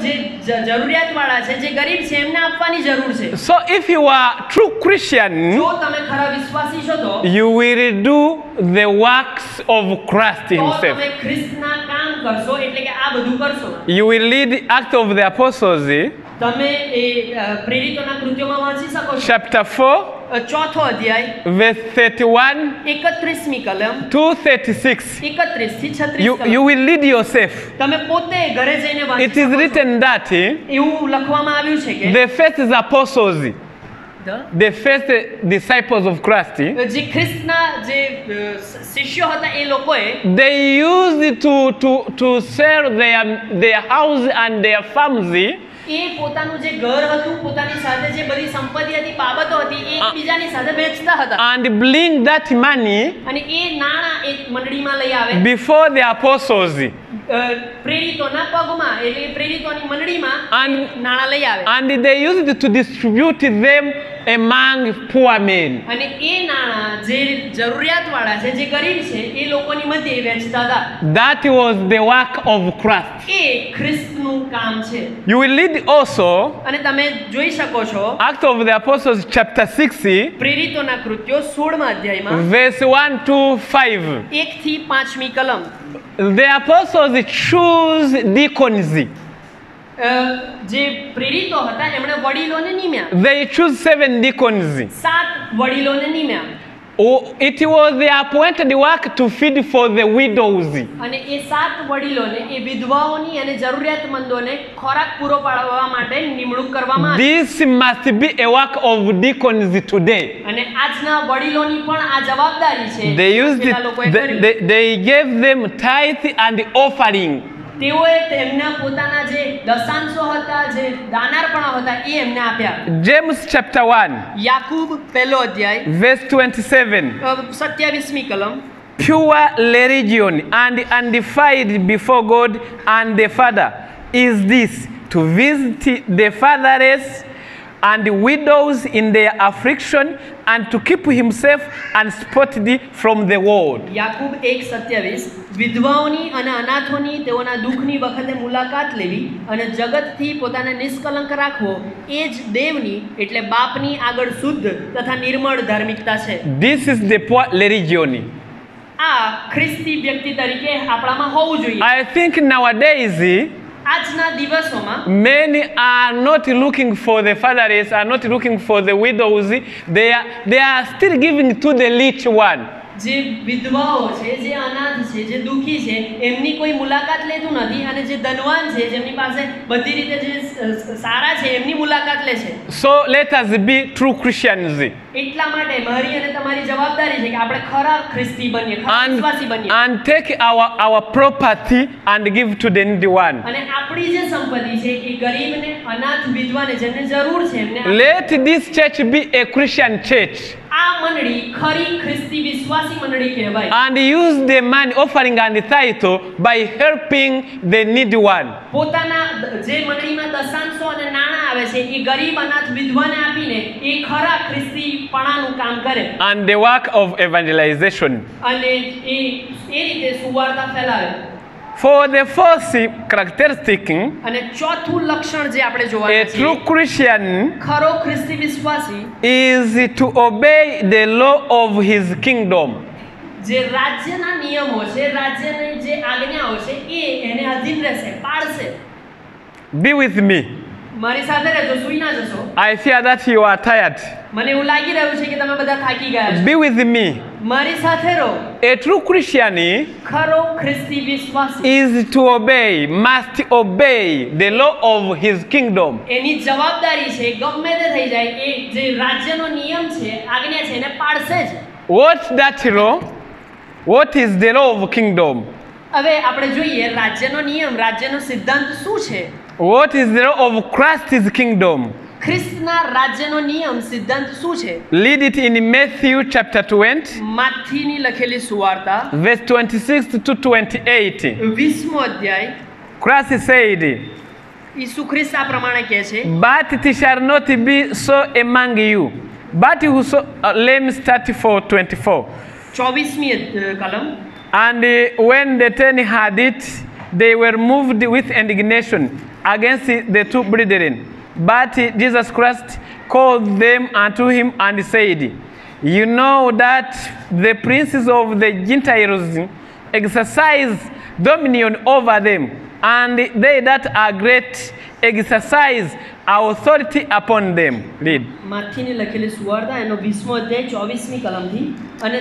જે જરૂરિયાતવાળા છે, જે ગરીબ છે, એમને આપવાની જરૂર છે. So if you are true Christian, જો તમે ખરા વિશ્વાસી છો તો you will do the works of Christ himself. તમે ખ્રિસ્તના કામ કરશો, એટલે કે આ બધું કરશો. You will lead Acts of the Apostles, તમે એ પ્રેરિતોના કૃત્યોમાં વાંચી શકો છો. chapter 4, ચોથો અધ્યાય verse 31 31મી કલમ to 36. 31 થી 36 You કલમ. will lead yourself. તમે પોતે ઘરે જઈને It વાંચી is શકો છો. written that એવું લખવામાં આવ્યું છે કે the first apostles, the first disciples of Christ, જે ખ્રિસ્તના જે શિષ્યો હતા એ લોકોએ they used to sell their house and their farms એ પોતાનું જે ઘર હતું, પોતાની સાથે જે બધી સંપત્તિ હતી, બાબતો હતી, એ એકબીજાની સાથે વેચતા હતા and bring that money અને એ નાણાં એક મંડળીમાં લઈ આવે before the apostles, પ્રેરિતોના પગમાં, એટલે પ્રેરિતોની મંડળીમાં and નાણાં લઈ આવે and they used to distribute them among poor men. અને એ નાણાં જે જરૂરિયાતવાળા છે, જે ગરીબ છે, એ લોકોની મધ્યે વેચતા હતા. That was the work of Christ. એ ખ્રિસ્તનું કામ છે. You will lead also અને તમે જોઈ શકો છો Acts of the Apostles chapter 6, પ્રેરિતોના કૃત્યો 16મા અધ્યાયમાં verse 1 to 5. 1 થી 5મી કલમ. The apostles choose deacons. જે પ્રેરિતો હતા એમણે વડીલોને નિમ્યા. They choose 7 deacons. 7 વડીલોને નિમ્યા. It was the appointed work to feed for the widows. અને એ 7 વડીલોને એ વિધવાઓની અને જરૂરિયાતમંદોને ખોરાક પૂરો પાડવા માટે નિમણૂક કરવામાં આવી. This must be a work of deacons today. અને આજના વડીલોની પણ આ જવાબદારી છે. They used પેલા લોકોએ કર્યું. they gave them tithe and offering. તેઓએ તેમના પોતાના જે દશાંશો હતા, જે દાનાર્પણો હતા, એ એમને આપ્યા. James chapter 1, યાકૂબ પહેલો અધ્યાય verse 27. 27મી કલમ. Pure religion and undefiled before God and the Father is this, to visit the fatherless and widows in their affliction and to keep himself unspotted from the world. યાકૂબ 1:27 વિધવાઓની અને અનાથોની તેઓના દુઃખની વખતે મુલાકાત લેવી અને જગતથી પોતાને નિષ્કલંક રાખવો, એ જ દેવની એટલે બાપની આગળ શુદ્ધ તથા નિર્મળ ધાર્મિકતા છે. This is the poor religion. આ ખ્રિસ્તી વ્યક્તિ તરીકે આપણામાં હોવું જોઈએ. I think nowadays આજના દિવસોમાં many are not looking for the fatherless, are not looking for the widows. They are still giving to the rich one. જે વિધવાઓ છે, જે અનાથ છે, જે દુઃખી છે, એમની કોઈ મુલાકાત લેતું નથી અને જે ધનવાન છે, જેમની પાસે બધી રીતે જે સારા છે, એમની મુલાકાત લે છે. So let us be true Christians. એટલા માટે મારી અને તમારી જવાબદારી છે કે આપણે ખરા ખ્રિસ્તી બનીએ, ખરા વિશ્વાસી બનીએ and take our property and give to the needy one. અને આપણી જે સંપત્તિ છે એ ગરીબને, અનાથ, વિધવાને જેમને જરૂર છે એમને. Let this church be a Christian church. આ મંડળી ખરી ખ્રિસ્તી વિશ્વાસી મંડળી કહેવાય. And use the money offering and the title by helping the needy one. પોતાના જે મંડળીમાં દશાંશો અને નાણાં આવે છે એ ગરીબ, અનાથ, વિધવાને આપીને એ ખરા ખ્રિસ્તીપણાનું કામ કરે. And the work of evangelization. અને એ રીતે સુવાર્તા ફેલાવે. For the fourth characteristic, અને ચોથું લક્ષણ જે આપણે a જોવાનું true છે, Christian ખરો ખ્રિસ્તી વિશ્વાસી is to obey the law of his kingdom. જે રાજ્યના નિયમો છે, રાજ્યની જે આજ્ઞાઓ છે, એને અધીન રહેશે, પાળશે. Be with me. મારી સાથે રહેજો, સૂઈ ના જશો. I fear that you are tired. મને એવું લાગી રહ્યું છે કે તમે બધા થાકી ગયા છો. Be with me. મારી સાથે રહો. A true Christian ખરો ખ્રિસ્તી વિશ્વાસી is to obey, must obey the law of his kingdom. એની જવાબદારી છે, ગમે તે થઈ જાય, એ જે રાજ્યનો નિયમ છે, આજ્ઞા છે, એને પાળશે જ. What's that law? What is the law of kingdom? હવે આપણે જોઈએ રાજ્યનો નિયમ, રાજ્યનો સિદ્ધાંત શું છે. What is the law of Christ's kingdom? ખ્રિસ્તના રાજ્યનો નિયમ, સિદ્ધાંત શું છે? Read it in Matthew chapter 20, માથીની લખેલી સુવાર્તા verse 26 to 28. 20મો અધ્યાય. Christ said, ઈસુ ખ્રિસ્ત આ પ્રમાણે કહે છે, but it shall not be so among you. But whoso, let me start for 24. 24મી કલમ. And when the 10 heard it, they were moved with indignation against the two brethren. But Jesus Christ called them unto him and said, You know that the princes of the Gentiles exercise dominion over them, and they that are great exercise authority upon them. Read. માથીની લખેલી સુવાર્તા એનો 20મો અધ્યાય 24મી કલમથી. અને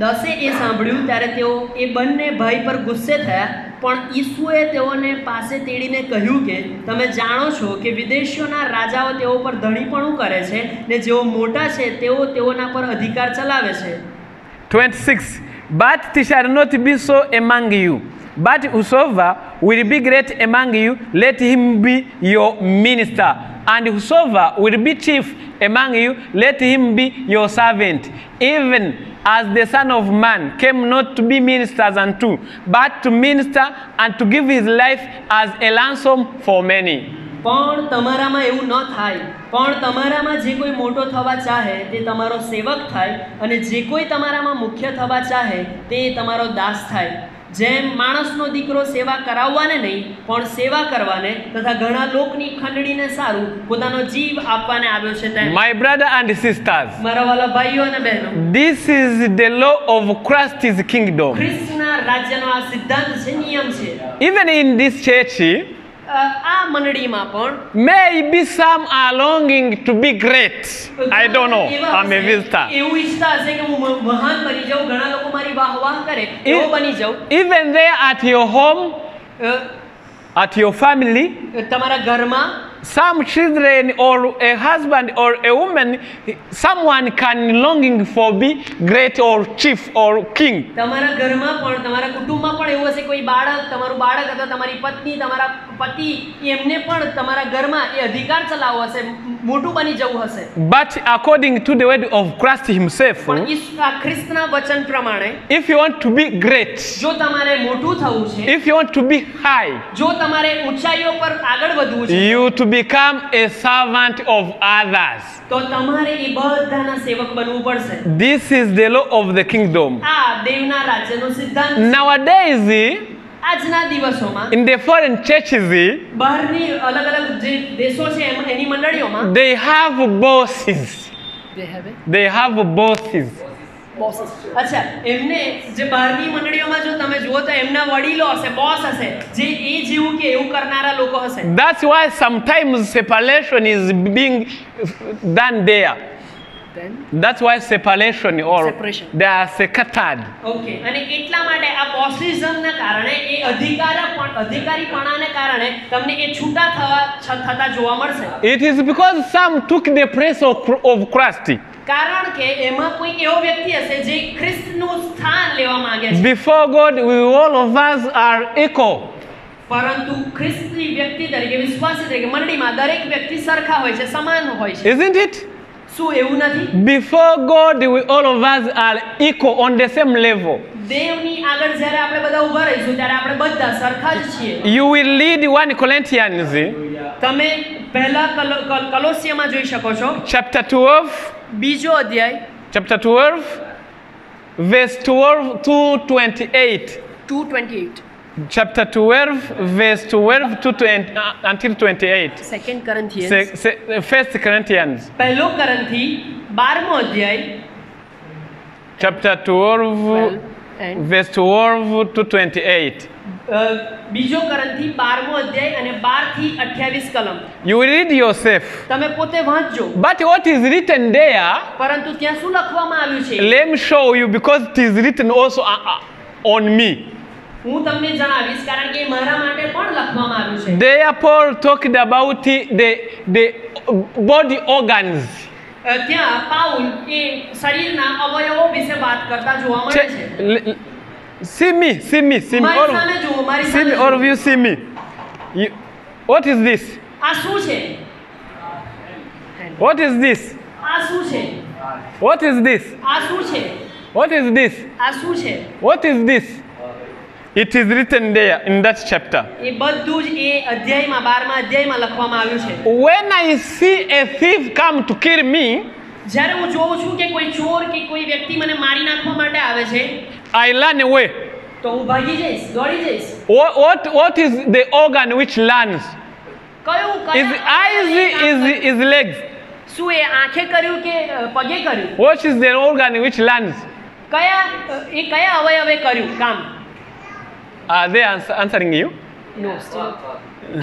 દસે એ સાંભળ્યું ત્યારે તેઓ એ બંને ભાઈ પર ગુસ્સે થયા, પણ ઈસુએ તેઓને પાસે તેડીને કહ્યું કે તમે જાણો છો કે વિદેશીઓના રાજાઓ તેઓ પર ધણીપણું કરે છે, ને જેઓ મોટા છે તેઓ તેઓના પર અધિકાર ચલાવે છે. 26. But it shall not be so among you. But whosoever will be great among you, let him be your minister. And whosoever will be chief among you, let him be your servant. Even as the Son of Man came not to be ministers unto, but to minister and to give his life as a ransom for many. પણ તમારામાં એવું ન થાય, પણ તમારામાં જે કોઈ મોટો થવા ચાહે તે તમારો સેવક થાય, અને જે કોઈ તમારામાં મુખ્ય થવા ચાહે તે તમારો દાસ થાય. જેમ માણસનો દીકરો સેવા કરાવવાને નહીં પણ સેવા કરવાને તથા ઘણા લોકની ખંડણીને સારું પોતાનો જીવ આપવાને આવ્યો છે તેમ. My brother and sisters, મારા વાલા ભાઈઓ અને બહેનો, this is the law of Christ's kingdom. ખ્રિસ્તના રાજ્યનો આ સિદ્ધાંત છે, નિયમ છે. Even in this church, આ મંડળીમાં પણ maybe some are longing to be great. I don't know. I'm a visitor. એવું ઈચ્છતા હશે કે હું મહાન બની જાઉં, ઘણા લોકો મારી વાહ કરે, એવો બની જાઉં. Even there at your home, at your family, તમારા ઘરમાં some children or a husband or a woman, someone can longing for be great or chief or king. તમારા ઘરમાં પણ તમારા કુટુંબમાં પણ એવું હશે, કોઈ બાળક, તમારું બાળક અથવા તમારી પત્ની, તમારા પતિ, એમને પણ તમારા ઘરમાં એ અધિકાર ચલાવવો હશે, મોટું બની જવું હશે. But according to the word of Christ himself, પણ આ ખ્રિસ્તના વચન પ્રમાણે if you want to be great, જો તમારે મોટું થવું છે, if you want to be high, જો તમારે ઊંચાઈઓ પર આગળ વધવું છે, you to become a servant of others. તો તમારે એ બધાના સેવક બનવું પડશે. This is the law of the kingdom. આ દેવના રાજ્યનો સિદ્ધાંત. Nowadays, આજના દિવસોમાં in the foreign churches, બહારની અલગ અલગ જે દેશો છે એની મંડળીઓમાં they have bosses. They have bosses. અચ્છા, એમને જે બહારની મંડળીઓમાં જો તમે જુઓ તો એમના વડીલો હશે, બોસ હશે, જે એ જેવું કે એવું કરનારા લોકો હશે. That's why sometimes separation is being done there. That's why separation or they are scattered. Okay. અને એટલા માટે આ બોસિઝમના કારણે એ અધિકારીપણાને કારણે તમને એ છૂટા થતા જોવા મળશે. It is because some took the place of Christ. કારણ કે એમાં કોઈ એવો વ્યક્તિ હશે જે ખ્રિસ્તનું સ્થાન લેવા માંગે છે. Before God, we all of us are equal. પરંતુ ખ્રિસ્તી વ્યક્તિ તરીકે, વિશ્વાસી તરીકે મંડળીમાં દરેક વ્યક્તિ સરખા હોય છે, સમાન હોય છે. Isn't it? શું એવું નથી? Before God, we all of us are equal on the same level. દેવની આગળ જ્યારે આપણે બધા ઊભા રહીશું ત્યારે આપણે બધા સરખા જ છીએ. You will read 1 Corinthians. તમે પહેલા કલોસિયામાં જોઈ શકો છો. Chapter 12. બીજો અધ્યાય. Chapter 12, verse 12 to 28. 2:28. Chapter 12, verse 12 to 20, until 28. Second Corinthians. First Corinthians. પહેલો કરંથી 12મો અધ્યાય. Chapter 12, verse 12 to 28. બીજો કરંથી 12મો અધ્યાય અને 12 થી 28 કલમ. You will read yourself. તમે પોતે વાંચજો. But what is written there, પરંતુ ત્યાં શું લખવામાં આવ્યું છે? let me show you, because it is written also on me. હું તમને જણાવીશ કારણ કે મારા માટે પણ લખવામાં આવ્યું છે. There Paul talked about the body organs. ત્યાં પાઉલ એ શરીરના અવયવો વિશે વાત કરતા જોવા મળે છે. See me. મારી સામે જુઓ, મારી See me, all of you see me. What is this? આ શું છે? What is this? આ શું છે? What is this? આ શું છે? What is this? આ શું છે? What is this? It is written there in that chapter. એ બધું જ એ અધ્યાયમાં 12મા અધ્યાયમાં લખવામાં આવ્યું છે. When I see a thief come to kill me, જ્યારે હું જોઉં છું કે કોઈ ચોર કે કોઈ વ્યક્તિ મને મારી નાખવા માટે આવે છે, I run away. તો હું ભાગી જઈશ, દોડી જઈશ. What is the organ which learns? કયું Is eyes, is legs? શું એ આંખે કર્યું કે પગે કર્યું? What is the organ which learns? કયા અવયવે કર્યું કામ? Are they answering you? No, still.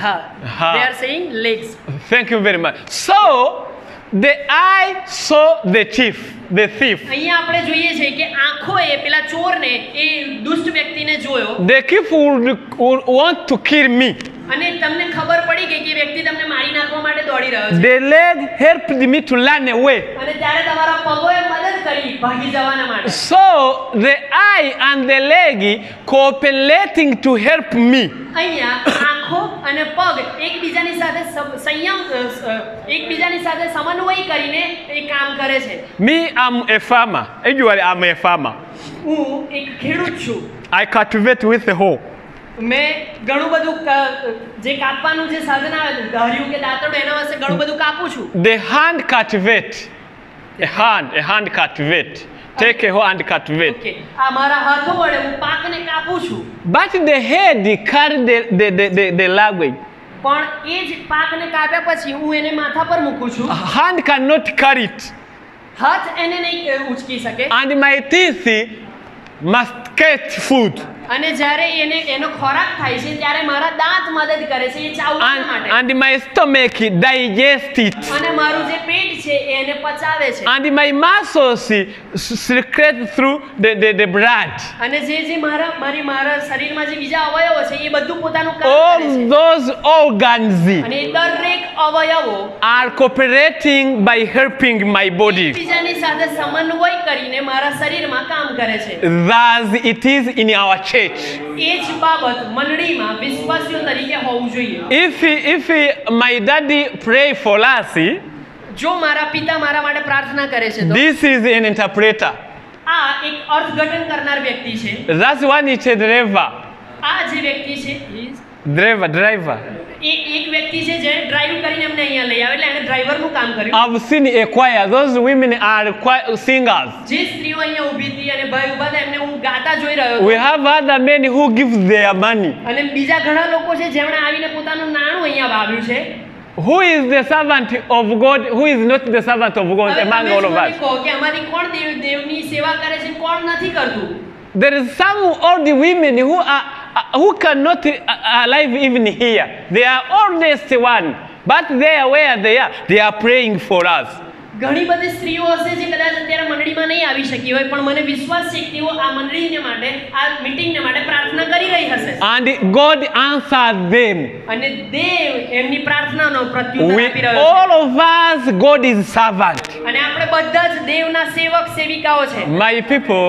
હા, they are saying legs. Thank you very much. So, the eye saw the thief. અહીંયા આપણે જોઈએ છે કે આંખોએ પેલા ચોરને એ દુષ્ટ વ્યક્તિને જોયો. The thief would want to kill me. અને તમને ખબર પડી ગઈ કે વ્યક્તિ તમને મારી નાખવા માટે દોડી રહ્યો છે. The leg helped me to run away. અને ત્યારે તમારા પગોએ મદદ કરી ભાગી જવાના માટે. So the eye and the leg cooperating to help me. અહીંયા આંખો અને પગ એકબીજાની સાથે એકબીજાની સાથે સમન્વય કરીને એ કામ કરે છે. Me, I'm a farmer. Usually I'm a farmer. હું એક ખેડૂત છું. I cultivate with a hoe. મેં ઘણું બધું જે કાપવાનું જે સાધન આવે ધાર્યું કે દાંતરડું એના વાસ્તે ઘણું બધું કાપું છું. The hand cultivate. A hand cultivate. Take a hoe and cultivate. Okay. આ મારા હાથો વડે હું પાકને કાપું છું. But the head carry the language. પણ એ જ પાકને કાપ્યા પછી હું એને માથા પર મૂકું છું. Hand cannot carry it. હાથ એને નહીં ઉચકી શકે. And my teeth must catch food. અને જ્યારે એનો ખોરાક થાય છે ત્યારે મારા દાંત મદદ કરે છે એ ચાવવા માટે. And my stomach digest it. અને મારું જે પેટ છે એને પચાવે છે. And my muscles circulate through the blood. અને જે મારા શરીરમાં જે બીજા અવયવો છે એ બધું પોતાનું કામ all કરે છે. those organs અને દરેક અવયવો are cooperating by helping my body. એકબીજાની સાથે સમન્વય કરીને મારા શરીરમાં કામ કરે છે. Thus it is in our church. એ જ બાબત મંડળીમાં વિશ્વાસીઓ તરીકે હોવું જોઈએ. If my daddy pray for us, જો મારા પિતા મારા માટે પ્રાર્થના કરે છે તો this is an interpreter. આ એક અર્થઘટન કરનાર વ્યક્તિ છે. That's one is a driver. આ જે વ્યક્તિ છે driver. એ એક વ્યક્તિ છે જે ડ્રાઈવ કરીને અમને અહીંયા લઈ આવે એટલે એને ડ્રાઈવરનું કામ કર્યું. I've seen a choir. Those women are singers. જે સ્ત્રીઓ અહીંયા ઊભી હતી અને ભાઈ ઊભા હતા એમને હું ગાતા જોઈ રહ્યો હતો. We have other men who give their money. અને બીજા ઘણા લોકો છે જેમણે આવીને પોતાનું નાણું અહીંયા વાવ્યું છે. Who is the servant of God? Who is not the servant of God among all of us? કહો કે અમારી કોણ દેવની સેવા કરે છે કોણ નથી કરતું. There is some old women who cannot alive even here. They are oldest one, but they are where they are. They are praying for us. ઘણી બધી સ્ત્રીઓ હશે જે કદાચ અત્યારે મંડળીમાં નહીં આવી શકી હોય પણ મને વિશ્વાસ છે કે તેઓ આ મંડળીને માટે આ મીટિંગને માટે પ્રાર્થના કરી રહી હશે. And God answered them. અને દેવ એમની પ્રાર્થનાનો પ્રત્યુત્તર આપી રહ્યો છે. All of us, God is servant. અને આપણે બધા જ દેવના સેવક સેવિકાઓ છે. My people,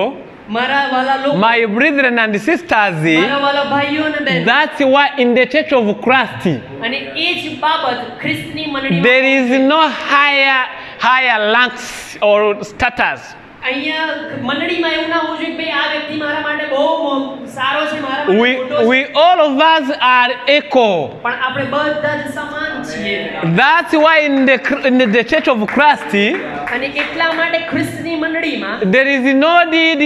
મારા વાલા લોકો, my brethren and sisters, મારા વાલા ભાઈઓ અને બહેનો, that's why in the church of Christ અને એ જ બાબત ખ્રિસ્તની મંડળીમાં there is no higher ranks or status. અહીંયા મંડળીમાં એવું ના હોવું જોઈએ કે ભાઈ આ વ્યક્તિ મારા માટે બહુ સારો છે મારા માટે મોટો છે. We all of us are equal. પણ આપણે બધા જ સમાન છીએ. That's why in the church of Christ અને એટલા માટે ખ્રિસ્તની મંડળીમાં there is no need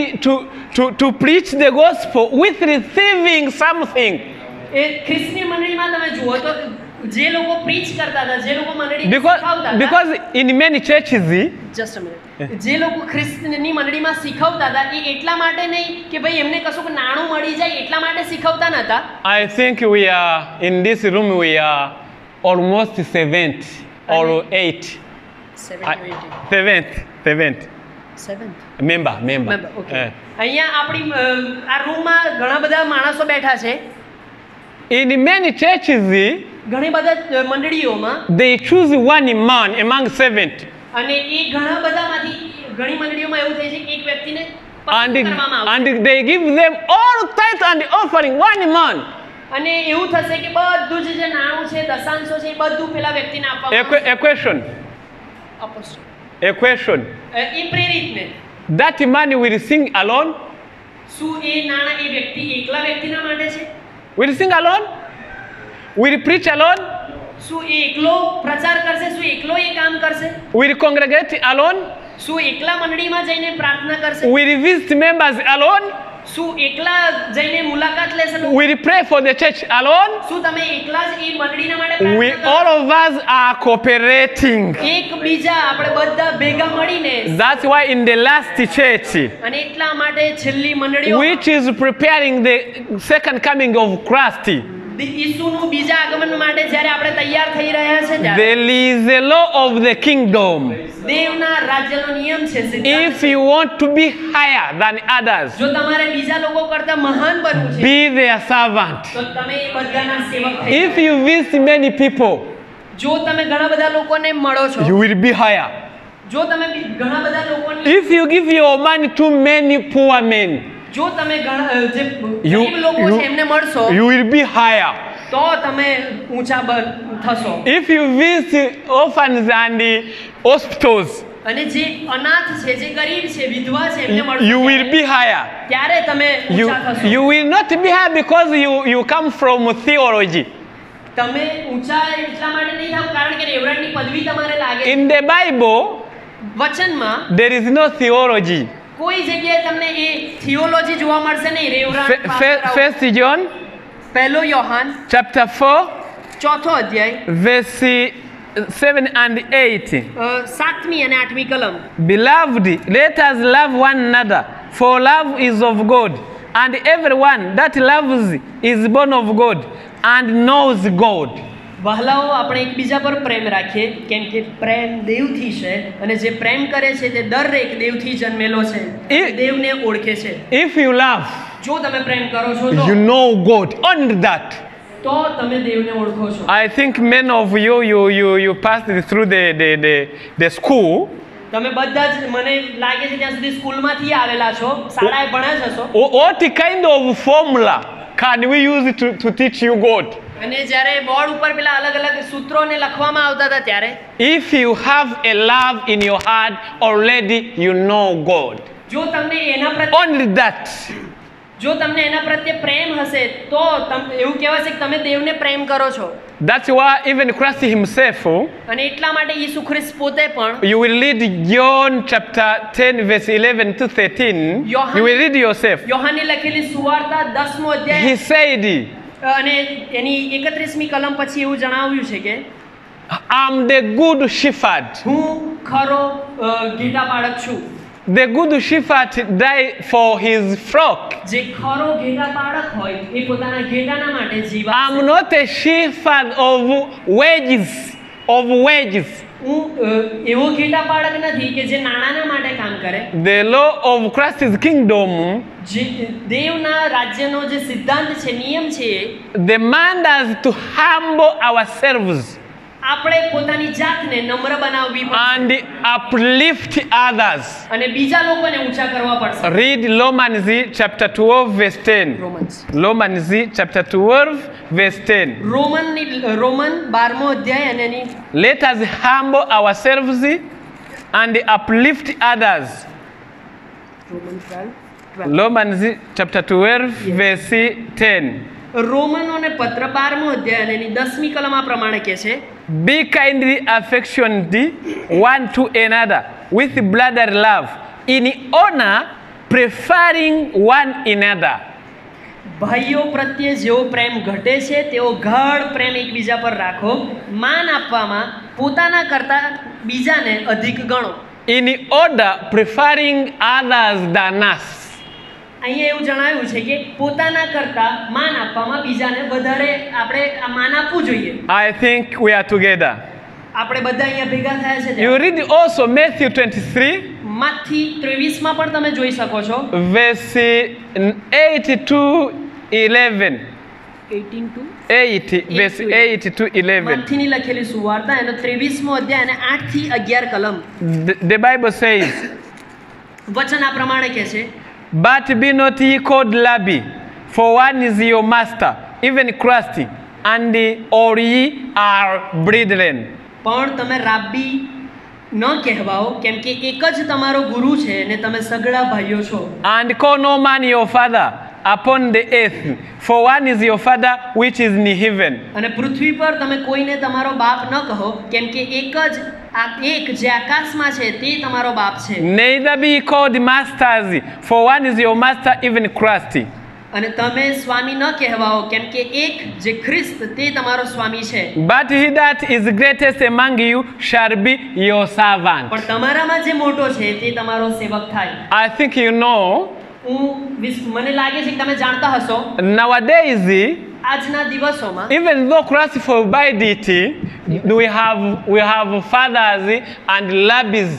to preach the gospel with receiving something. એ ખ્રિસ્તની મંડળીમાં તમે જુઓ તો જે લોકો પ્રીચ કરતા હતા જે લોકો મંડળીને શીખવતા હતા because in many churches just a minute જે લોકો ખ્રિસ્તની મંડળીમાં શીખવતા હતા એ એટલા માટે નહીં કે ભાઈ એમને કશું નાણું મળી જાય એટલા માટે શીખવતા નતા. I think we are in this room we are almost 7th or 8th. 7th member. Okay. અહીંયા આપણી આ રૂમમાં ઘણા બધા માણસો બેઠા છે. In many churches ઘણી બધા મંડળીઓમાં they choose one man among 7. અને એ ઘણા બધામાંથી ઘણી મંડળીઓમાં એવું થાય છે કે એક વ્યક્તિને પસંદ કરવામાં આવે and they give them all tithe and offering one man. અને એવું થશે કે બધું જે નાણું છે દશાંશો છે એ બધું પેલા વ્યક્તિને આપવામાં આવશે. A question. A પ્રેરિતને That man will sing alone? શું એ નાણાં એ વ્યક્તિ એકલા વ્યક્તિના માટે છે? Will sing alone? Will preach alone? શું એ એકલો પ્રચાર કરશે? શું એકલો એ કામ કરશે? Will congregate alone? શું એકલા મંડળીમાં જઈને પ્રાર્થના કરશે? Will visit members alone? શું એકલા જઈને મુલાકાત લેશો? Will you pray for the church alone? શું તમે એકલા જ એ મંડળીના માટે We પ્રાર્થના all કરો? of us are cooperating. એકબીજા આપણે બધા ભેગા મળીને, That's why in the last church, અને એટલા માટે છેલ્લી મંડળીઓ which is preparing the second coming of Christ, ઈસુનું બીજા આગમન માટે જ્યારે આપણે તૈયાર થઈ રહ્યા છે ત્યારે there is a law of the kingdom. દેવના રાજ્યનો નિયમ છે, સિદ્ધાંત If છે. you want to be higher than others, જો તમારે બીજા લોકો કરતા મહાન બનવું છે be their servant. તો તમે એ બધાના સેવક થઈ If જાઓ. you visit many people, જો તમે ઘણા બધા લોકોને મળો છો, you will be higher. જો તમે ઘણા બધા લોકોની, If you give your money to many poor men, જો તમે જે you, ગરીબ લોકો છે એમને મળશો you will be higher. તો તમે ઊંચા થશો. If you visit orphans and hospitals, અને જે અનાથ છે, જે ગરીબ છે, વિધવા છે એમને મળશો you will be higher. ત્યારે તમે You, ઊંચા થશો. you will not be higher because you come from theology. તમે ઊંચા એટલા માટે નહીં થાવ કારણ કે રેવરણની પદવી તમારે લાગે. In the Bible, વચનમાં there is no theology. કોઈ જગ્યાએ તમને એ થિયોલોજી જોવા મળશે નહીં. રેવરણ પાસ કરાવો. First John પહેલો યોહાન chapter 4, ચોથો અધ્યાય verse 7 and 8. 7મી અને 8મી કલમ. Beloved, let us love one another, for love is of God, and everyone that loves is born of God and knows God. વહાલાઓ આપણે એકબીજા પર પ્રેમ રાખીએ કેમ કે પ્રેમ દેવથી છે અને જે પ્રેમ કરે છે તે દરેક દેવથી જન્મેલો છે, દેવને ઓળખે છે. If you love, જો તમે પ્રેમ કરો છો તો you know God. Only that. તો તમે દેવને ઓળખો છો. I think many of you passed through the school. તમે બધા જ મને લાગે છે ત્યાં સુધી સ્કૂલમાંથી આવેલા છો, શાળાએ ભણ્યા જ હશો. What kind of formula can we use to teach you God? અને જ્યારે બોર્ડ ઉપર પેલા અલગ અલગ સૂત્રોને લખવામાં આવતા હતા ત્યારે If you have a love in your heart, already you know God. જો તમને એના પ્રત્યે Only that. જો તમને એના પ્રત્યે પ્રેમ હશે તો એવું કહેવાશે કે તમે દેવને પ્રેમ કરો છો. That's why even Christ himself, અને એટલા માટે ઈસુ ખ્રિસ્ત પોતે પણ you will read John chapter 10 verse 11 to 13. You will read yourself. યોહાનની લખેલી સુવાર્તા 10મો અધ્યાય He said, અને એની 31મી કલમ પછી એવું જણાવ્યું છે કે I'm the good shepherd. હું ખરો ઘેટાપાળક છું. The good shepherd died for his flock. જે ખરો ઘેટાપાળક હોય એ પોતાના ઘેટાના માટે જીવ આપે. I'm not a shepherd of wages. હું એવો ઘેટાપાળક નથી કે જે નાણાંના માટે કામ કરે. The law of Christ's kingdom જે દેવના રાજ્યનો જે સિદ્ધાંત છે, નિયમ છે, demands us to humble ourselves આપણે પોતાની જાતને નમ્ર બનાવવી પડશે and uplift others. અને બીજા લોકોને ઊંચા કરવા પડશે. Read Romans chapter 12 verse 10. Romans chapter 12 verse 10. Roman 12મો અધ્યાય અને એની Let us humble ourselves and uplift others. Romans chapter 12 verse 10. રોમનોને પત્ર 12મો અધ્યાય અને એની 10મી કલમ આ પ્રમાણે કહે છે, Be kindly affectioned one to another with brotherly love, in honor preferring one another. ભાઈઓ પ્રત્યે જેવો પ્રેમ ઘટે છે તેવો ગાઢ પ્રેમ એકબીજા પર રાખો. માન આપવામાં પોતાના કરતા બીજાને અધિક ગણો. In order preferring others than us. અહીંયા એવું જણાવ્યું છે કે પોતાના કરતા માન આપવામાં બીજાને વધારે આપણે આ માન આપવું જોઈએ. I think we are together. આપણે બધા અહીંયા ભેગા થયા છે. You read also Matthew 23 માથી 23માં પણ તમે જોઈ શકો છો. verse 8 to 11. 18 to 8 verse 8 to 11. માથીની લખેલી સુવાર્તા એનો 23મો અધ્યાય અને 8 થી 11 કલમ. The Bible says, વચન આ પ્રમાણે કહે છે, But be not ye called Rabbi, for one is your master, even Christ, and all ye are brethren. પણ તમે રાબ્બી ન કહેવાઓ કેમ કે એક જ તમારો ગુરુ છે અને તમે સગડા ભાઈઓ છો. And call no man your father, upon the earth, for one is your Father which is in heaven. અને પૃથ્વી પર તમે કોઈને તમારો બાપ ન કહો, કેમ કે એક જે આકાશમાં છે તે તમારો બાપ છે. Neither be ye called masters, for one is your master, even Christ. અને તમે સ્વામી ન કહેવાઓ, કેમ કે એક જે ખ્રિસ્ત તે તમારો સ્વામી છે. But he that is greatest among you shall be your servant. પણ તમારામાં જે મોટો છે તે તમારો સેવક થાય. I think you know, મને લાગે છે કે તમે જાણતા હશો, nowadays, આજના દિવસોમાં even though Christ forbade it, we have fathers and rabbis,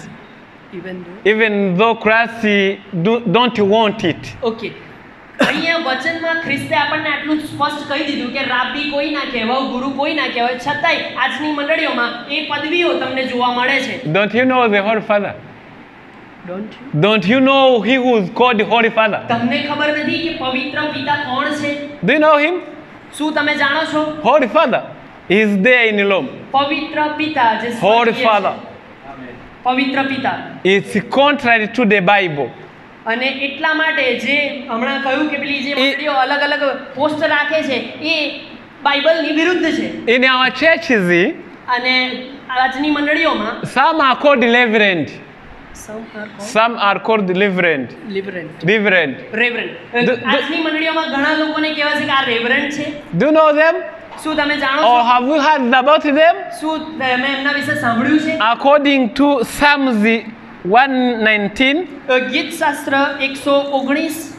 even though Christ don't want it. Okay, અહીંયા વચનમાં ખ્રિસ્તે આપણને આટલું સ્પષ્ટ કહી દીધું કે રાબી કોઈ ના કહેવાય, ગુરુ કોઈ ના કહેવાય, છતાંય આજની મંડળીઓમાં એ પદવીઓ તમને જોવા મળે છે. Don't you know the Holy Father? Don't you know he who is called Holy Father? તમને ખબર નથી કે પવિત્ર પિતા કોણ છે? Do you know him? શું તમે જાણો છો? Holy Father is there in Rome. પવિત્ર પિતા જે Holy સ્વર્ગીય Father. છે. પવિત્ર પિતા. It's contrary to the Bible. અને એટલા માટે જે હમણાં કહ્યું કે પેલી જે મંડળીઓ અલગ અલગ પોસ્ટ રાખે છે એ બાઇબલની વિરુદ્ધ છે. In our churches, અને આજની મંડળીઓમાં some are called reverend. Some are called reverend. આજની મંડળીઓમાં ઘણા લોકોને કહેવાય છે કે આ રેવરન્ટ છે. Do you know them? શું તમે જાણો Or છો? have you heard about them? શું તમે એમના વિશે સાંભળ્યું છે? According to Psalms 119, ગીત શાસ્ત્ર 119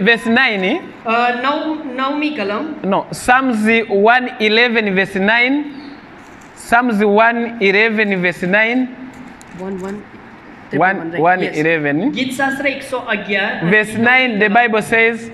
verse 9. નવમી કલમ. No, Psalms 111 verse 9. Psalms 111 verse 9. 111. ગીત શાસ્ત્ર 111 Verse 9, the Bible says,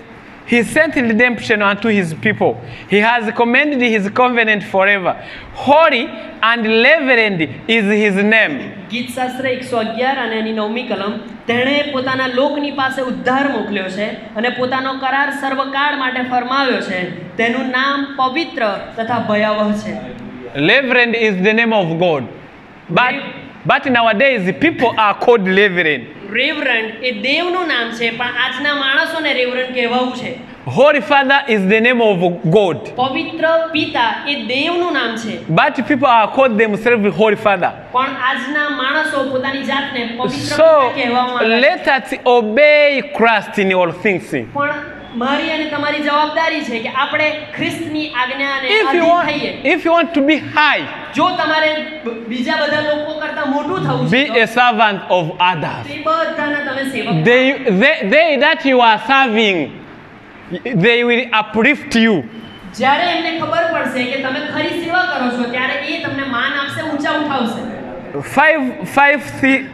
He sent redemption unto his people. He has commanded his covenant forever. Holy and reverend is his name. ગીત શાસ્ત્ર 111 અને એની 9મી કલમ. તેણે પોતાના લોકની પાસે ઉદ્ધાર મોકલ્યો છે અને પોતાનો કરાર સર્વકાળ માટે ફરમાવ્યો છે. તેનું નામ પવિત્ર તથા ભયાવહ છે. Reverend is the name of God. But nowadays people are called reverend. રેવરન્ટ એ દેવનું નામ છે, પણ આજના માણસોને રેવરન્ટ કહેવાવું છે. Holy Father is the name of God. પવિત્ર પિતા એ દેવનું નામ છે. But people are called themselves Holy Father. પણ આજના માણસો પોતાની જાતને પવિત્ર So પિતા કહેવામાં આવે છે. let us obey Christ in all things. પણ મારી અને તમારી જવાબદારી છે કે આપણે ખ્રિસ્તની આજ્ઞાને આધીન થઈએ. If you want to be high, જો તમારે બીજા બધા લોકો કરતા મોટું થવું be છે, a servant of others. તે બધાના તમે સેવક. They that you are serving, they will uplift you. જ્યારે એમને ખબર પડશે કે તમે ખરી સેવા કરો છો, ત્યારે એ તમને માન આપશે, ઊંચા ઉઠાવશે. Five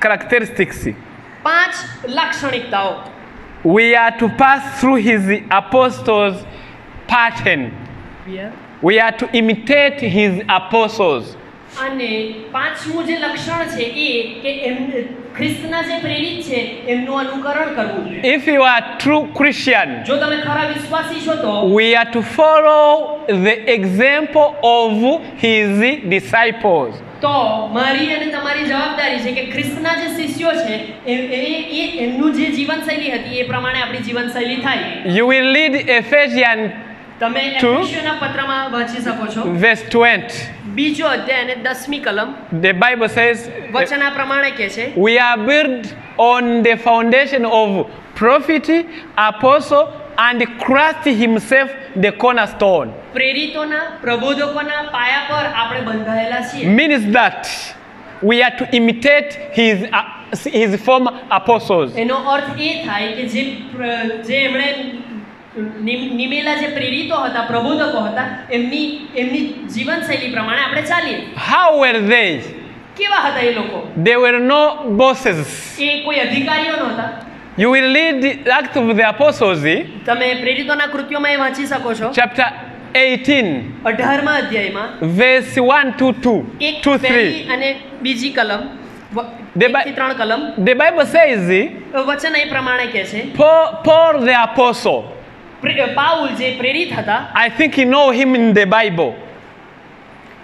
characteristics. 5 લાક્ષણિકતાઓ. We are to pass through his apostles' pattern. We are to imitate his apostles. અને પાંચમું જે લક્ષણ છે એ કે ખ્રિસ્તના જે પ્રેરિત છે એમનું અનુકરણ કરવું. If you are true Christian, જો તમે ખરા વિશ્વાસી છો તો we are to follow the example of his disciples. તો મારી અને તમારી જવાબદારી છે કે ખ્રિસ્તના જે શિષ્યો છે એમનું જે જીવનશૈલી હતી એ પ્રમાણે આપણી જીવનશૈલી થાય. You will read Ephesians તમે એફેસીયના પત્રમાં વાંચી શકો છો. verse 20. બીજો અધ્યાય અને 10મી કલમ. The Bible says, વચન આ પ્રમાણે કહે છે, we are built on the foundation of prophet, apostle, and Christ himself, the cornerstone. પ્રેરિતોના પ્રબોધકોના પાયા પર આપણે બંધાયેલા છીએ. Means that we are to imitate his former apostles. એનો અર્થ એ થાય કે જે એમણે નિમેલા જે પ્રેરિતો હતા, પ્રબોધકો હતા, એમની જીવનશૈલી પ્રમાણે આપણે ચાલીએ. How were they? કેવા હતા એ લોકો? They were no bosses. એ કોઈ અધિકારીઓ નહોતા. You will read the Acts of the Apostles, તમે પ્રેરિતોના કૃત્યોમાં એ વાંચી શકો છો. chapter 18, 18મા અધ્યાયમાં verse 1 to 2, 2 3. અને બીજી કલમ, 1-3 કલમ. The Bible says, વચન એ પ્રમાણે કહે છે, Paul the apostle, પાઉલ જે પ્રેરિત હતા, I think you know him in the Bible.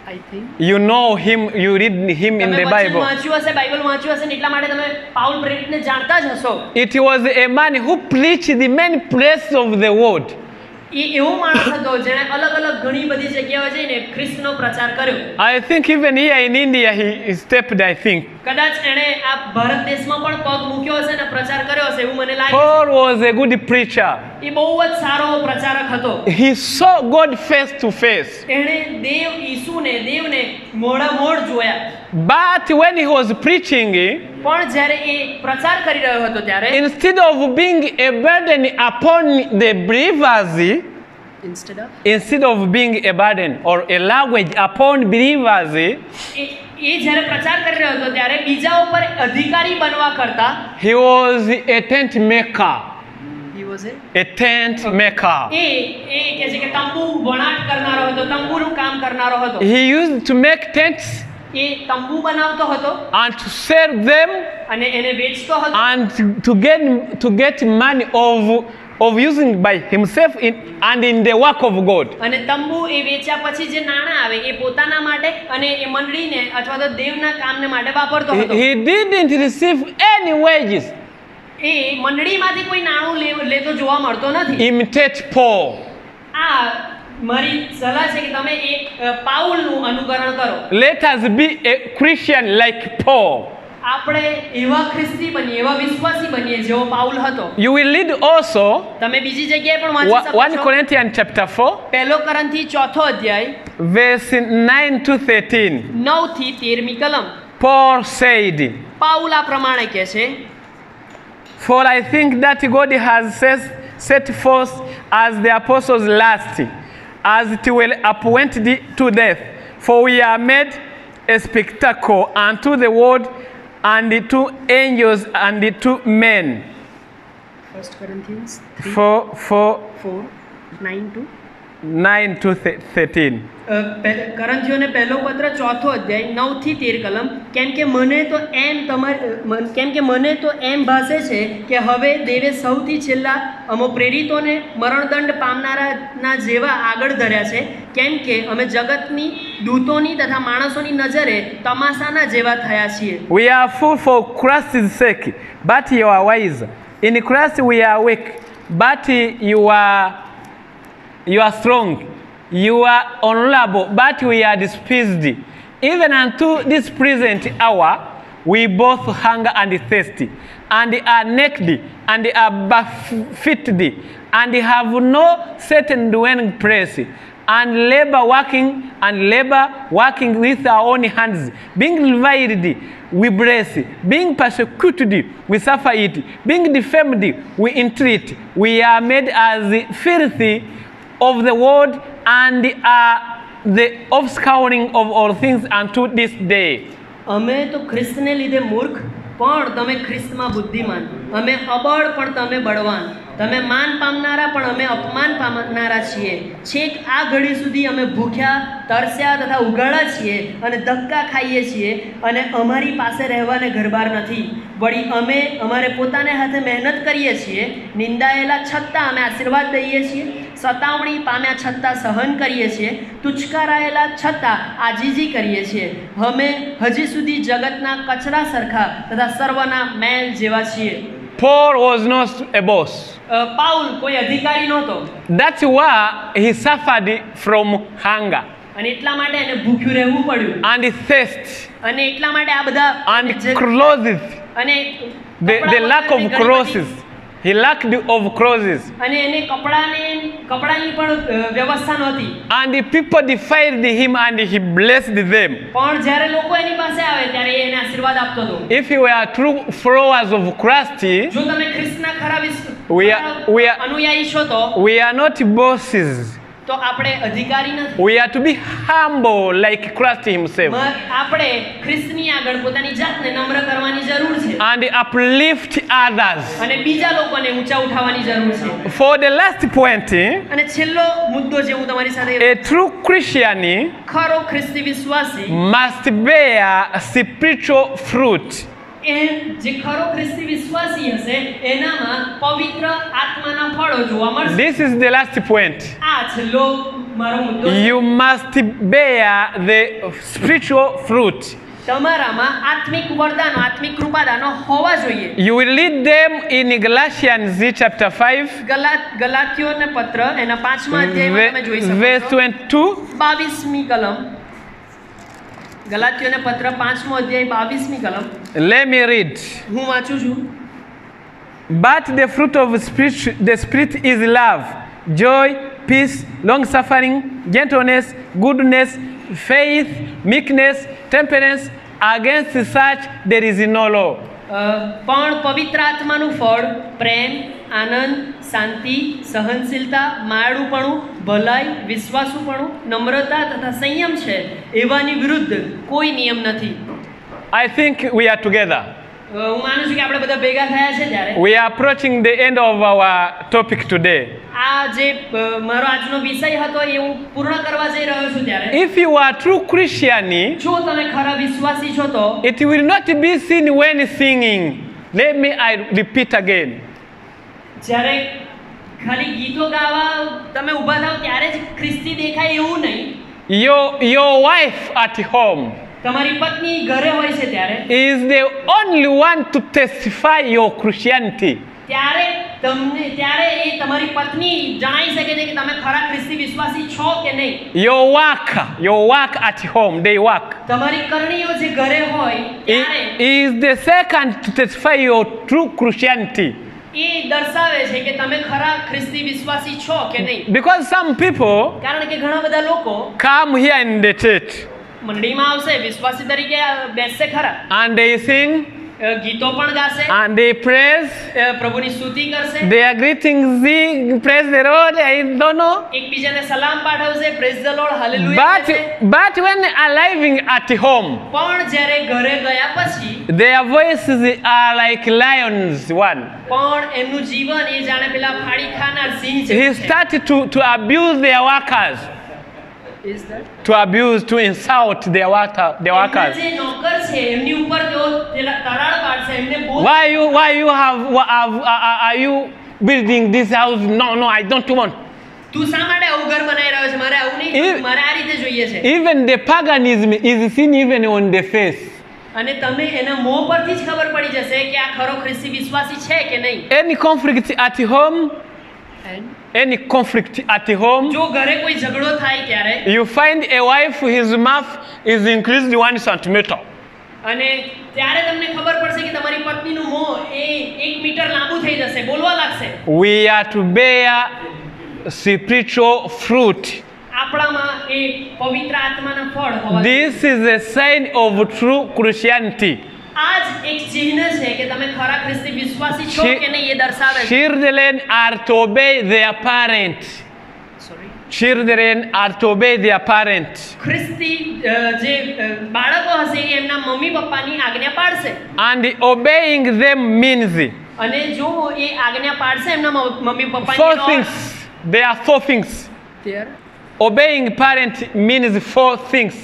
I think You know him, you read him in તમે the વચન Bible. વાંચ્યું હશે, બાઇબલ વાંચ્યું હશે ને એટલા માટે તમે પાઉલ પ્રેરિતને જાણતા જ હશો. It was a man who preached the many places of the world. એ એવો માણસ હતો જેણે અલગ અલગ ઘણી બધી જગ્યાએ જઈને ખ્રિસ્તનો પ્રચાર કર્યો. I think even here in India he stepped, I think. કદાચ એણે આ ભારત દેશમાં પણ પગ મૂક્યો હશે ને પ્રચાર કર્યો હશે એવું મને લાગે છે. Paul was a good preacher. એ બહુ જ સારો પ્રચારક હતો. He saw God face to face. એણે દેવને મોઢામોઢ જોયા. But when he was preaching, પણ જ્યારે એ પ્રચાર કરી રહ્યો હતો ત્યારે instead of being a burden upon the believers, instead of being a burden or a language upon believers, એ જ્યારે પ્રચાર કરી રહ્યો હતો ત્યારે બીજા ઉપર અધિકારી બનવા કરતા he was a tent maker. he was A tent maker. એ કહે છે કે તંબુ વણાટ કરનારો હતો, તંબુનું કામ કરનારો હતો. He used to make tents એ તંબુ બનાવતો હતો and to sell them અને એને વેચતો હતો and to get money of using by himself and in the work of God. અને તંબુ એ વેચ્યા પછી જે નાણાં આવે એ પોતાના માટે અને એ મંડળીને અથવા તો દેવના કામને માટે વાપરતો હતો. He didn't receive any wages. એ મંડળીમાંથી કોઈ નાણું લેતો જોવા મળતો નથી. Imitate Paul. આ મારી સલાહ છે કે તમે એ પાઉલનું અનુકરણ કરો. Let us be a Christian like Paul. આપણે એવા ખ્રિસ્તી બનીએ, એવા વિશ્વાસી બનીએ જેવો પાઉલ હતો. You will read also તમે બીજી જગ્યાએ પણ વાંચી શકો 1 છો. Corinthians chapter 4, પહેલો કરંથી 4થો અધ્યાય verse 9 to 13. 9 થી 13મી કલમ. Paul said, પાઉલ આ પ્રમાણે કહે છે, For I think that God has set forth as the apostles last, as it will appointed to death. For we are made a spectacle unto the world, and to angels, and to men. 1 Corinthians 9 to 13. કરંથીઓને પહેલો પત્ર 4થો અધ્યાય 9 થી 13 કલમ. કેમ કે મને તો એમ ભાસે છે કે હવે દેવે સૌથી છેલ્લા અમો પ્રેરિતોને મરણદંડ પામનારાના જેવા આગળ ધર્યા છે. કેમ કે અમે જગતની દૂતોની તથા માણસોની નજરે તમાશાના જેવા થયા છીએ. We are full for Christ's sake, but you are wise. In Christ we are weak, but you are strong. You are honorable, but we are despised. Even unto this present hour, we both hunger and thirst, and are naked, and are buffeted, and have no certain dwelling place, and labor working with our own hands. Being reviled, we bless. Being persecuted, we suffer it. Being defamed, we entreat. We are made as filthy of the world, and are the offscouring of all things unto this day. અમે તો ખ્રિસ્તને લીધે મૂર્ખ, પણ તમે ખ્રિસ્તમાં બુદ્ધિમાન. અમે અબળ, પણ તમે બળવાન. તમે માન પામનારા, પણ અમે અપમાન પામનારા છીએ. છેક આ ઘડી સુધી અમે ભૂખ્યા, તરસ્યા તથા ઉઘાડા છીએ, અને ધક્કા ખાઈએ છીએ, અને અમારી પાસે રહેવાને ઘરબાર નથી. વળી અમે અમારે પોતાને હાથે મહેનત કરીએ છીએ. નિંદાયેલા છતાં અમે આશીર્વાદ દઈએ છીએ. સતાવણી પામ્યા છતાં સહન કરીએ છીએ. તુચકારાયેલા છતાં આજીજી કરીએ છીએ. અમે હજી સુધી જગતના કચરા સરખા તથા સર્વના મેલ જેવા છીએ. Paul was not a boss. Paul કોઈ અધિકારી નહોતો. That's why he suffered from hunger અને એટલા માટે એને ભૂખ્યું રહેવું પડ્યું. and thirst અને એટલા માટે આ બધા and clothes. અને The lack of clothes. He lacked of clothes. અને એને કપડાની પણ વ્યવસ્થા નહોતી. And the people defied him and he blessed them. પણ જ્યારે લોકો એની પાસે આવે ત્યારે એને આશીર્વાદ આપતો હતો. If you are true followers of Christ, જો તમે ખ્રિસ્તના ખરા અનુયાયી છો તો we are not bosses. તો આપણે અધિકારી નથી. We are to be humble like Christ himself. આપણે ખ્રિસ્તની આગળ પોતાની જાતને નમ્ર કરવાની જરૂર છે. And uplift others. અને બીજા લોકોને ઊંચા ઉઠાવવાની જરૂર છે. For the last point, અને છેલ્લો મુદ્દો જે હું તમારી સાથે, a true Christian ખરો ખ્રિસ્તી વિશ્વાસી must bear spiritual fruit. જે ખરો ખ્રિસ્તી વિશ્વાસી હશે એનામાં પવિત્ર આત્માના ફળો જોવા મળશે. This is the last point. આ છેલ્લો મારો મુદ્દો છે. You must bear the spiritual fruit. તમારામાં આત્મિક વરદાનો આત્મિક કૃપાદાનો હોવા જોઈએ. You will read them in Galatians chapter 5, ગલાતીયોના પત્ર એના 5મા અધ્યાયમાં તમે જોઈ શકો verse છો 22. 22મી કલમ. ગલાતીયોના પત્ર 5મો અધ્યાય 22મી કલમ. Let me read. હું વાંચું છું. But the fruit of the Spirit is love, joy, peace, long-suffering, gentleness, goodness, faith, meekness, temperance. Against such there is no law. પણ પવિત્ર આત્માનું ફળ પ્રેમ, આનંદ, શાંતિ, સહનશીલતા, માયાળુપણું, ભલાઈ, વિશ્વાસુપણું, નમ્રતા તથા સંયમ છે. એવાની વિરુદ્ધ કોઈ નિયમ નથી. I think we are together. હું માનું છું કે આપણે બધા ભેગા થયા છે ત્યારે We are approaching the end of our topic today. આ જે મારો આજનો વિષય હતો એ હું પૂર્ણ કરવા જઈ રહ્યો છું ત્યારે If you are true Christian, જો તમે ખરા વિશ્વાસી છો તો it will not be seen when singing. I repeat again. જ્યારે ખાલી ગીતો ગાવા તમે ઊભા થાવ ત્યારે જ ખ્રિસ્તી દેખાય એવું નહીં. Your wife at home તમારી પત્ની ઘરે હોય છે ત્યારે is the only one to testify your Christianity. ત્યારે એ તમારી પત્ની જણાઈ શકે છે કે તમે ખરા ખ્રિસ્તી વિશ્વાસી છો કે નહીં. Your work at home, they work. તમારી કરણીઓ જે ઘરે હોય ત્યારે Is the second to testify your true Christianity. એ દર્શાવે છે કે તમે ખરા ખ્રિસ્તી વિશ્વાસી છો કે નહીં. Because some people કારણ કે ઘણા બધા લોકો come here in the church મંડળીમાં આવશે વિશ્વાસી તરીકે બેસશે ખરા and they sing ગીતો પણ ગાશે and they praise. પ્રભુની સ્તુતિ કરશે They are greeting, praise the Lord, I don't know. એકબીજાને સલામ પાઠવશે પ્રેઝ ધ લોર્ડ હાલેલુયા કહેશે. But when arriving at home, પણ જ્યારે ઘરે ગયા પછી their voices are like lions. One. પણ એમનું જીવન એ જાણે પેલા ફાડી ખાનાર સિંહ He જેવું છે. started to abuse their workers. Is that? To insult their workers. એમના જે નોકર છે એમની ઉપર તેઓ તરાળ પાડશે એમને બહુ Are you building this house? No, I don't want. તું શા માટે આવું ઘર બનાવી રહ્યો છે? મારે આવું નહીં, મારે આ રીતે જોઈએ છે. Even the paganism is seen even on the face. અને તમે એના મોં પરથી જ ખબર પડી જશે કે આ ખરો ખ્રિસ્તી વિશ્વાસી છે કે નહીં. Any conflict at home, જો ઘરે કોઈ ઝઘડો થાય ત્યારે you find a wife, his mouth is increased 1 centimeter. અને ત્યારે તમને ખબર પડશે કે તમારી પત્નીનું મોં એ 1 મીટર લાંબુ થઈ જશે, બોલવા લાગશે. We are to bear spiritual fruit. આપણામાં એ પવિત્ર આત્માના ફળ હોવા જોઈએ. This is a sign of true Christianity. આ જ એક ચિહ્ન છે કે તમે ખરા ખ્રિસ્તી વિશ્વાસી છો કે નહીં એ દર્શાવે છે. Children are to obey their parents. Children are to obey their parents. ખ્રિસ્તી જે બાળકો હશે એ એમના મમ્મી પપ્પાની આજ્ઞા પાડશે. And obeying them means અને જો એ આજ્ઞા પાડશે એમના મમ્મી પપ્પાની 4 things. There are 4 things. Obeying parents means 4 things.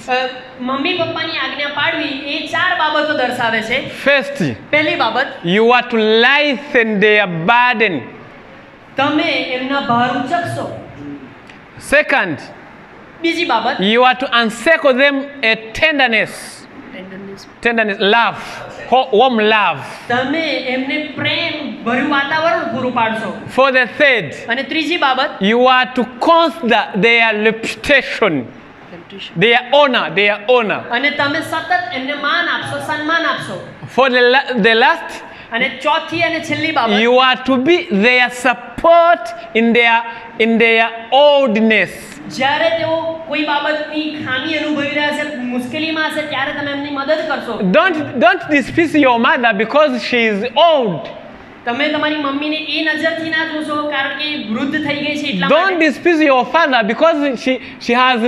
Mummy પપ્પાની આજ્ઞા પાડવી એ 4 બાબતો દર્શાવે છે. First, પહેલી બાબત you are to lighten their burden. તમે એમના ભાર ઉચકશો. Second, બીજી બાબત you are to encircle them a tenderness, love, warm love. તમે એમને પ્રેમ ભર્યું વાતાવરણ પૂરું પાડશો. For the third, અને ત્રીજી બાબત you are to consider their reputation, their honor. અને તમે સતત એમને માન આપશો, સન્માન આપશો. For the last, અને ચોથી અને છેલ્લી બાબત you are to be their support in their oldness. જ્યારે તેઓ કોઈ બાબતની ખામી અનુભવી રહ્યા છે, મુશ્કેલીમાં હશે ત્યારે તમે એમની મદદ કરશો. Don't despise your mother because she is old. તમે તમારી મમ્મીને એ નજરથી ના જોશો કારણ કે વૃદ્ધ થઈ ગઈ છે એટલા Don't માટે. despise your father because she has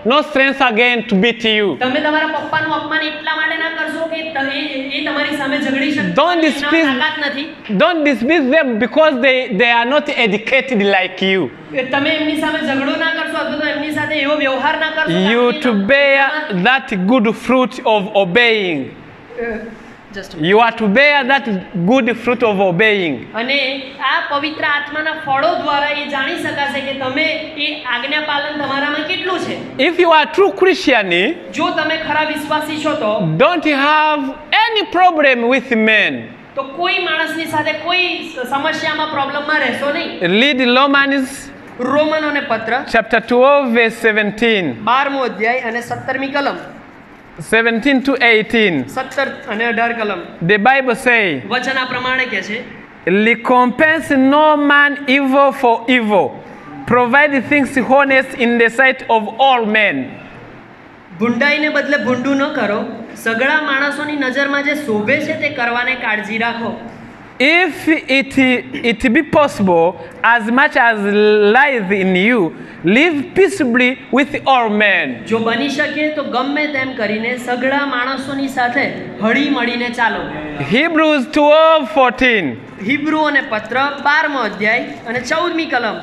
no strength again to beat you. તમે તમારા પપ્પાનું અપમાન એટલા માટે ના કરશો કે એ તમારી સામે ઝઘડી શકે. Don't despise- તાકાત નથી. Don't dismiss them because they are not educated like you. તમે એમની સામે ઝઘડો ના કરશો અથવા તો એમની સાથે એવો વ્યવહાર ના કરશો. You to bear that good fruit of obeying. Just a You are to bear that good fruit of obeying. અને આ પવિત્ર આત્માના ફળો દ્વારા એ જાણી શકાશે કે તમે એ આજ્ઞા પાલન તમારામાં કેટલું છે. If you are true Christian, જો તમે ખરા વિશ્વાસી છો તો don't have any problem with men. કોઈ માણસની સાથે કોઈ સમસ્યામાં પ્રોબ્લેમમાં રહેશો નહીં. Read Romans રોમનોને પત્ર chapter 12 verse 17. 12મો અધ્યાય અને 17મી કલમ 17 to 18. 17 અને 18 કલમ. The Bible says, વચન આ પ્રમાણે કહે છે, recompense no man evil for evil. Provide things honest in the sight of all men. ભૂંડાઈને બદલે ભૂંડું ન કરો. સગળા માણસોની નજરમાં જે શોભે છે તે કરવાને કાળજી રાખો. If it be possible, as much as lies in you, live peaceably with all men. જો બની શકે તો ગમે તેમ કરીને સગળા માણસોની સાથે હળી મળીને ચાલો. Hebrews 12:14. હિબ્રુઓને પત્ર 12મો અધ્યાય અને 14મી કલમ.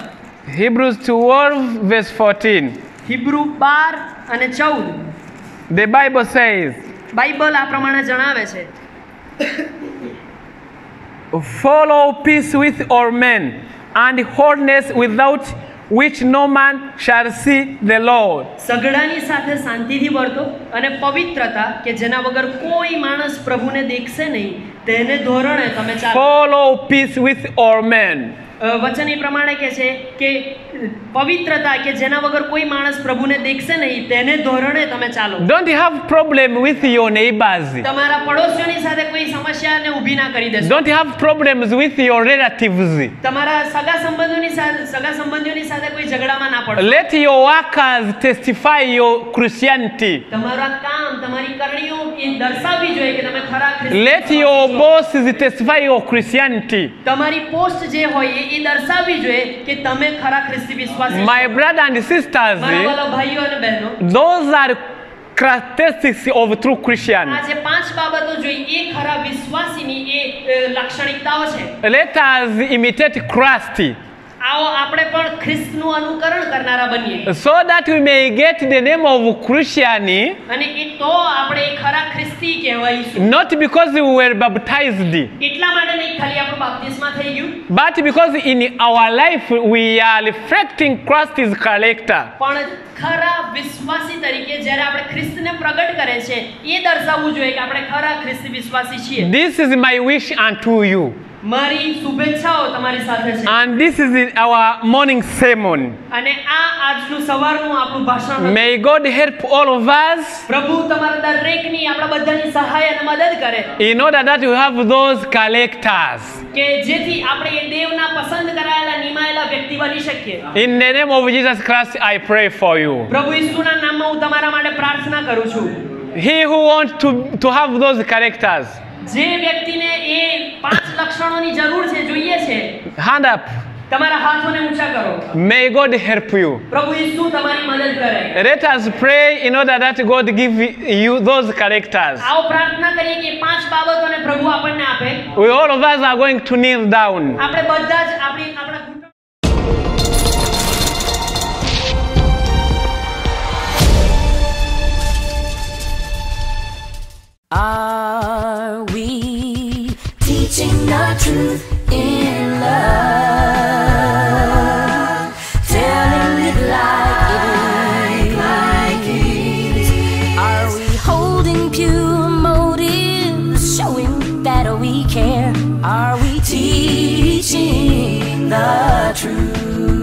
Hebrews 12 verse 14. હિબ્રુ 12 અને 14. The Bible says, બાઇબલ આ પ્રમાણે જણાવે છે, follow peace with all men and holiness, without which no man shall see the Lord. સગડાની સાથે શાંતિથી વર્તો અને પવિત્રતા કે જેના વગર કોઈ માણસ પ્રભુને દેખશે નહીં તેને ધોરણે તમે ચાલો. Follow peace with all men. વચન એ પ્રમાણે કહે છે કે પવિત્રતા કે જેના વગર કોઈ માણસ પ્રભુને દેખશે નહીં તેને ધોરણે તમે ચાલો. Don't have problem with your neighbors. તમારા પડોશીઓની સાથે કોઈ સમસ્યાને ઊભી ના કરી દેશો. Don't have problems with your relatives. તમારા સગા સંબંધીઓની સાથે કોઈ ઝઘડામાં ના પડો. Let your workers testify your Christianity. તમારા કામ તમારી કરણીઓ એ દર્શાવવી જોઈએ કે તમે ખરા ખ્રિસ્તી. Let your bosses testify your Christianity. તમારી પોસ્ટ જે હોય એ દર્શાવવી જોઈએ કે તમે ખરા ખ્રિસ્તી વિશ્વાસી. My brother and sisters, મારા વાલા ભાઈઓ અને બહેનો, those are characteristics of true Christian. આ જે 5 બાબતો જોઈ એ ખરા વિશ્વાસીની એ લાક્ષણિકતાઓ છે. Let us imitate Christ, આવો આપણે પણ ખ્રિસ્તનું અનુકરણ કરનારા બનીએ, so that we may get the name of Christian, અને એ તો આપણે ખરા ખ્રિસ્તી કહેવાઈશું. not because we were baptized, એટલા માટે નહીં ખાલી આપણું બાપ્તિસ્મા થઈ ગયું, but because in our life we are reflecting Christ's character. પણ ખરા વિશ્વાસી તરીકે જ્યારે આપણે ખ્રિસ્તને પ્રગટ કરે છે એ દર્શાવવું જોઈએ કે આપણે ખરા ખ્રિસ્તી વિશ્વાસી છીએ. This is my wish unto you. મારી શુભેચ્છાઓ તમારી સાથે છે. And this is our morning sermon. અને આ આજનું સવારનું આપણું ભાષણ. May God help all of us પ્રભુ તમારા દરેકની આપણા બધાની સહાય અને મદદ કરે, in order that we have those characters. કે જેથી આપણે એ દેવના પસંદ કરાયેલા નિમાયેલા વ્યક્તિ બની શકીએ. In the name of Jesus Christ, I pray for you. પ્રભુ ઈસુના નામમાં હું તમારા માટે પ્રાર્થના કરું છું. He who wants to have those characters, જે વ્યક્તિને એ 5 લક્ષણોની જરૂર છે, જોઈએ છે, hand up. તમારા હાથોને ઊંચા કરો. May God help you. પ્રભુ ઈસુ તમારી મદદ કરે. Let us pray in order that God give you those characters. આવો પ્રાર્થના કરીએ કે 5 બાબતોને પ્રભુ આપણને આપે. We all of us are going to kneel down. આપણે બધા જ આપણા Are we teaching the truth in love? Telling it like it is. Are we holding pure motives, showing that we care? Are we teaching the truth?